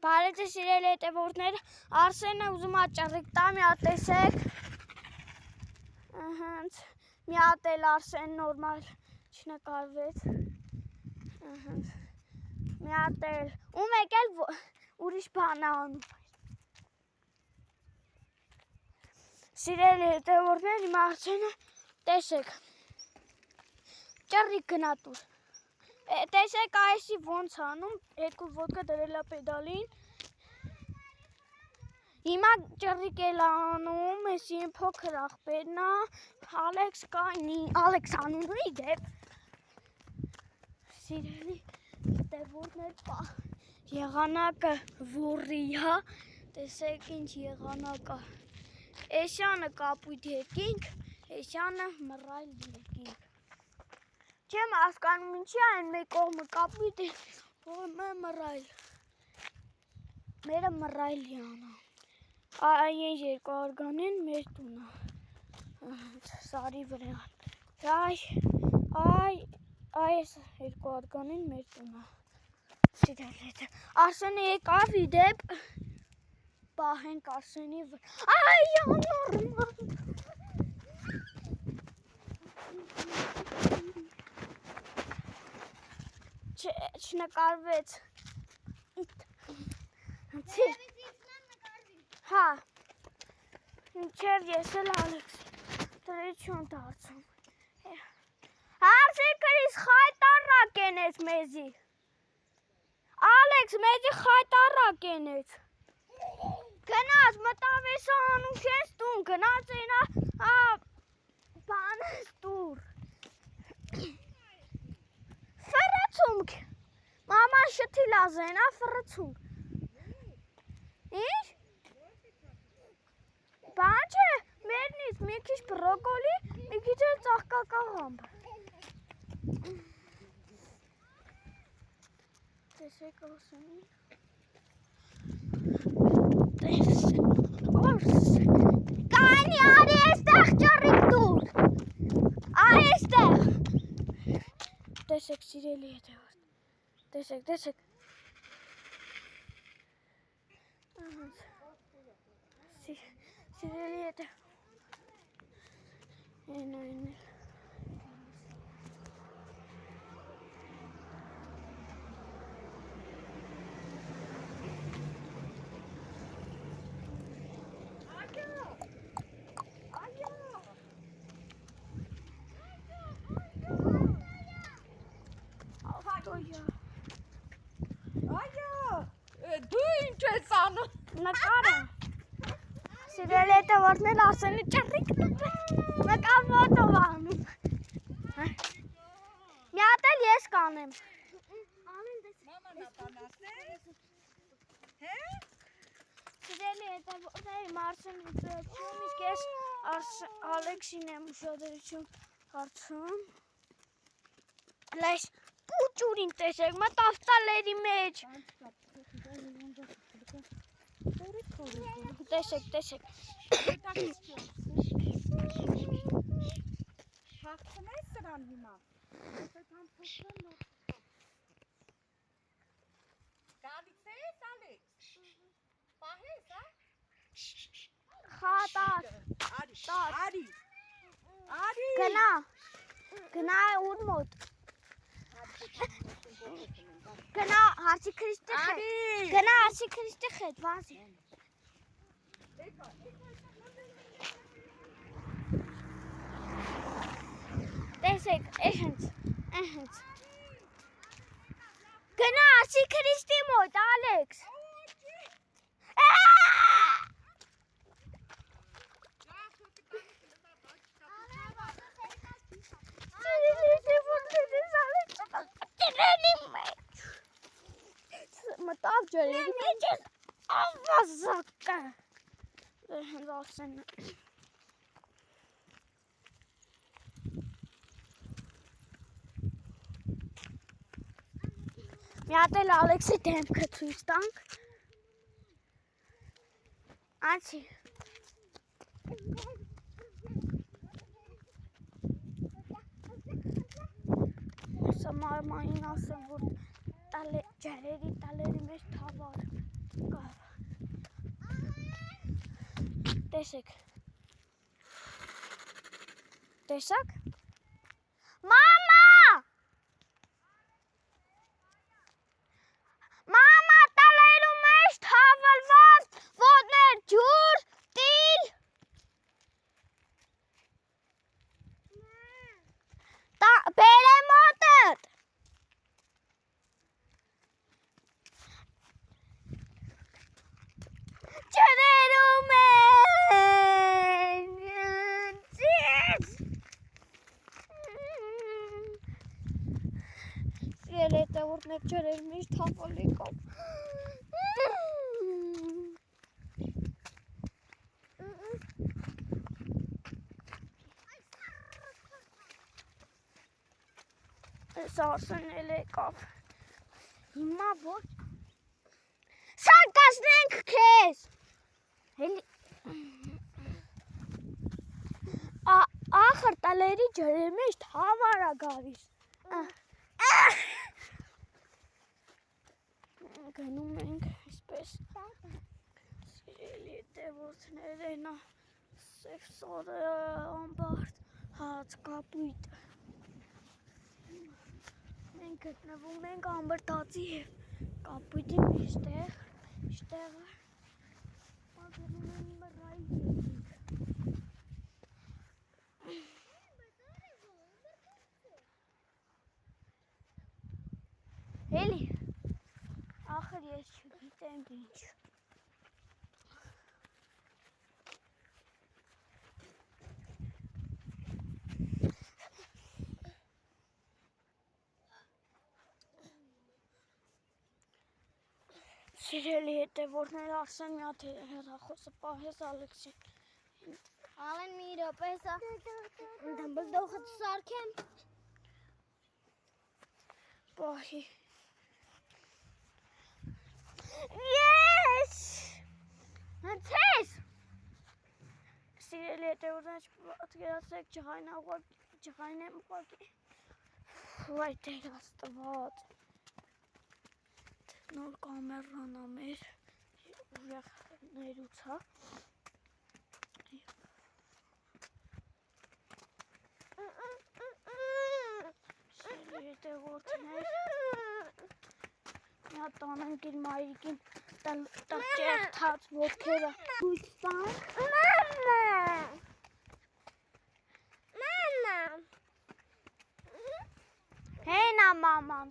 Բարեձե սիրելի հետևորդներ, Արսենը ուզում է ճռիկ տա, մի հատ տեսեք։ Մի հատ էլ Արսեն նորմալ չնկարվեց։ Մի հատ էլ, ու մեկ էլ ուրիշ բան է անում։ Սիրելի հետևորդներ, իմ Արսենը տեսեք։ Ճռիկ գնա տուր։ Տեսեք այսի ոնց անում, երկու ոտքը դրել է պեդալին։ Հիմա ճռիկ էլ անում, էսի փոքր աղբերն է, Ալեքս կա, Ալեքս անունի դեպ։ Սիրելի հետևորդներ, եղանակը ոռի է, տեսեք ինչ եղանակ է։ Էսյանը կապույտ երկինք, էսյանը մռայլ երկինք։ Չեմ հասկանում ինչի այն մեկ կողմը կապույտ է, կողմը մռայլ։ Մերը մռայլի անա։ Այն երկու արգանեն մեր տունը։ Սարի վրա։ Այս երկու արգանեն մեր տունը։ Արսենը եկավ իդեպ պահենք Արսենի վրա։ Այ անորմալ։ Չնկարվեց։ Հա, ինչև ես էլ Ալեքսի տրություն դարձում։ Հարսի կրիս խայտարակ ենեց մեզի։ Ալեքս մեզի խայտարակ ենեց։ Գնաց մտավ ես անում չես տուն, գնաց ենա բանս տուր։ Ֆրացումք, մաման շթի լազենա ֆրացում։ Ինչ? Բան չէ, մերնից մի քիչ բրոկոլի, մի քիչ էլ ծաղկակաղամբ։ Տեսեք Արսենին։ Կանի արի էստեղ ճռիկ տուր։ Արի էստեղ։ Տեսեք սիրելի հետևորդ։ Տեսեք։ Սիրելի հետևորդ։ Այն էլ։ Դու ինչ ես անում։ Նկարը։ Սիրելի հետևորդներ Արսենի ճռիկ նկավ ոտով անում։ Մի հատ էլ ես կանեմ։ Մաման ապանասնես։ Սիրելի հետևորդներ իմ Արսենի ուշադրություն, իսկ ես Ալեքսին եմ ուշադրություն հարցում։ Լայս պուճուրին տեսեք, մտավ տալերի մեջ։ Տեսեք։ Հաղթնես սրան հիմա։ Գալիքս ես Ալեքս։ Պահես, հա։ Խատար։ Արի։ Գնա ուր մոտ։ Գնա հարցի Քրիստի հետ։ Գնա հարցի Քրիստի հետ, վազի։ Տեսեք, էհենց։ Գնա հարցի Քրիստի մոտ, Ալեքս։ Մտավ ջրերի մեջ ես ավազակը։ Հենց Արսենը։ Մի հատ էլ Ալեքսի դեմքը ցույց տանք։ Անցի։ Սա մամային ասեմ, որ ջրերի տալերի մեջ թավար։ Տեսեք։ Տեսակ։ Մամա! Մամա, տալերու մեջ թավալված ոտներ ջուր, տիլ։ Բերե մոտդ։ Ջրերում են։ Սիրելի հետևորդներ, ջրեր միշտ թավալիկով։ Այս ասնել եկավ։ Հիմա որ սարկացնենք քեզ։ Ախր տալերի ջրեր մեջ թավար է գալիս։ Գնում ենք այսպես։ Սիրելի հետևորդներ, այնա սև սարը ամբարդ հաց կապույտ։ Մենք գտնվում ենք ամբրտացի և կապույտի միջտեղ, իշտեղը պատերում են մռայի երկինք։ Էլի, ախր ես չգիտեմ ինչ։ Սիրելի հետևորդներ, Արսեն մի հատ հեռախոսը պահես Ալեքսին։ Ալեն մի րոպե սա դմբլդոխը սարքեմ։ Պահի։ Yes! Հնցես! Սիրելի հետևորդներ, պատկերացրեք ջղայն եմ ուղղակի։ Վայ Տեր Աստված։ Նոր կամերան ա մեր ուրախներուց հա։ Սիրելի հետևորդներ, մի հատ տանենք իր մայրիկին տղճեղթած ոտքերը։ Մամա։ Հենա մաման։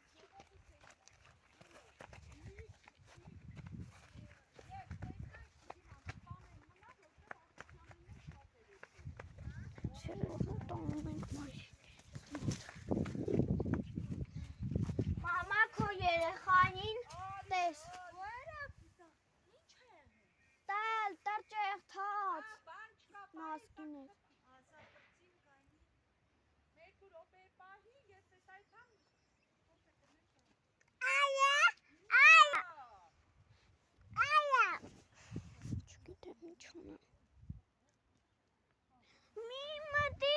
Տանում ենք մամա քո երեխային տես տղճեղթած մասկին է։ Չգիտեմ ինչ ունեմ։ Մի մտի։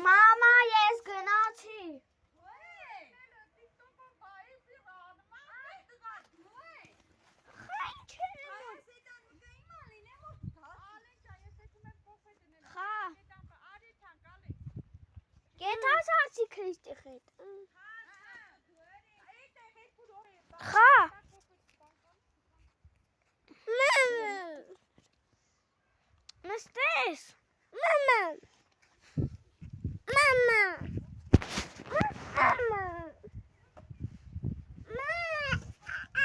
Մամա, ես գնացի։ Կետաս հարցի Քրիստի հետ։ Խա։ Նստես։ Մամա։ Մամա։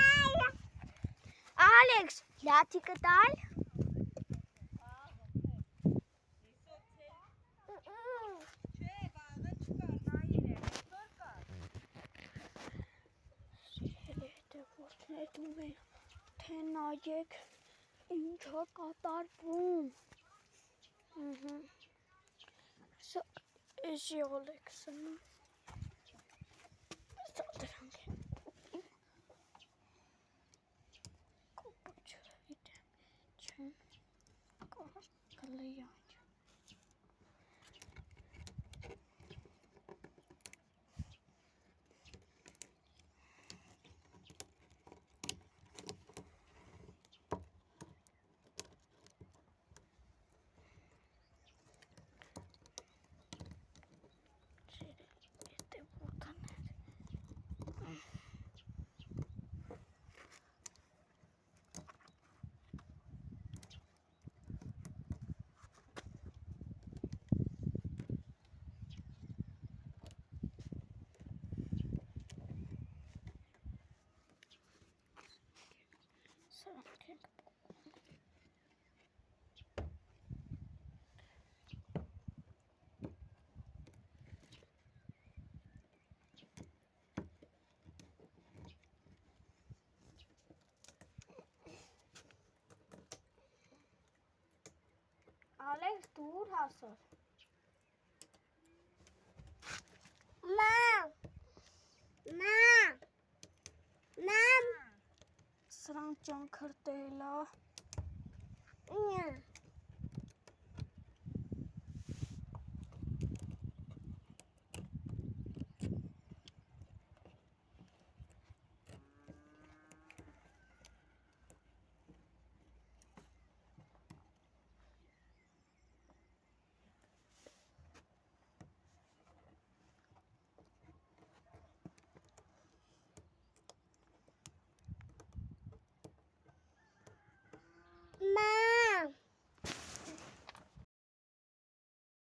Մամա։ Ալեքս, լաթիկը տալ։ Հետում է, թե նայեք ինչա կատարվում։ Սա էժի Ալեքսն է։ Սա դրանք են։ Կոպը չգիտեմ, չեմ կլեյանջ։ Սրանք են։ Ալեքս դուր հասար։ Մամ։ Մամ։ Սրանք ճանքրտել է։ Նյա։ Մամ։